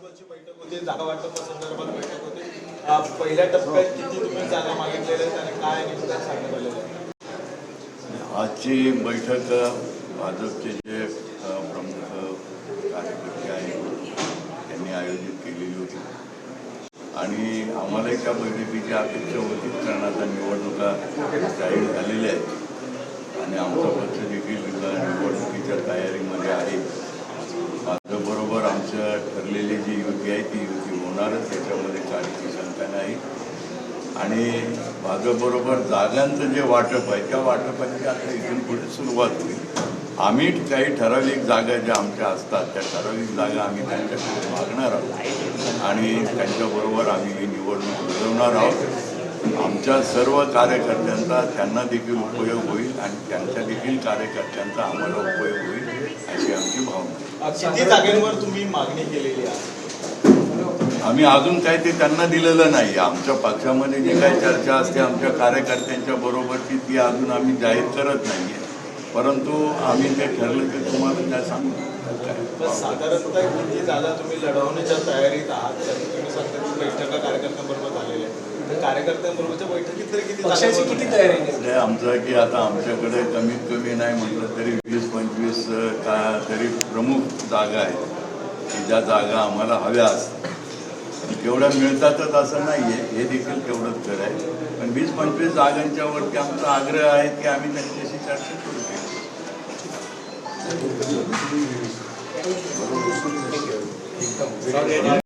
महत्त्वाची बैठक होती, जागा वाटपासंदर्भात बैठक होती। पहिल्या टप्प्यात किती तुम्ही जागा मागितलेल्या आहेत आणि काय नेमकं सांगण्यात आलेलं आहे? आजची बैठक भाजपचे जे प्रमुख कार्यकर्ते आहेत त्यांनी आयोजित केलेली होती आणि आम्हालाही त्या बैठकीची अपेक्षा होती, कारण आता निवडणुका जाहीर झालेल्या आहेत आणि आमचा पक्ष देखील निवडणुकीच्या तयारीमध्ये आहे। भाजपबरोबर आमचं ठरलेली जी युती आहे ती युती होणारच, त्याच्यामध्ये काहीची शंका नाही। आणि भाजपबरोबर जागांचं जे वाटप आहे त्या वाटपाची आता इथून पुढे सुरुवात होईल। आम्ही काही ठराविक जागा ज्या आमच्या असतात त्या ठराविक जागा आम्ही त्यांच्याकडे मागणार आहोत आणि त्यांच्याबरोबर आम्ही ही निवडणूक लढवणार आहोत। आमच्या सर्व कार्यकर्त्यांचा त्यांना देखील उपयोग होईल आणि त्यांच्या देखील कार्यकर्त्यांचा आम्हाला उपयोग होईल अशी आमची भावना। किती जागांवर तुम्ही मागणी केलेली आहे? आम्ही अजून काही ते त्यांना दिलेलं नाही। आमच्या पक्षामध्ये जी काही चर्चा असते आमच्या कार्यकर्त्यांच्या बरोबरची ती अजून आम्ही जाहीर करत नाही आहे, परंतु आम्ही ते ठरलं की तुम्हाला त्या सांगू। साधारणतः किती जागा तुम्ही लढवण्याच्या तयारीत आहात? तुम्ही सांगता की बैठका कार्यकर्त्यांबरोबर झालेल्या आहेत, कार्यकर्त्यांबरोबरच्या बैठकीत तरी किती पक्षाची किती तयारी आहे? आमचं की आता आमच्याकडे कमीत कमी नाही म्हटलं तरी 20-25 तरी प्रमुख जागा आहेत की ज्या जागा आम्हाला हव्या असतात। तेवढ्या मिळतातच असं नाही आहे, हे देखील तेवढंच खरं आहे, पण 20-25 जागांच्या वरती आमचा आग्रह आहे की आम्ही त्यांच्याशी चर्चा करू।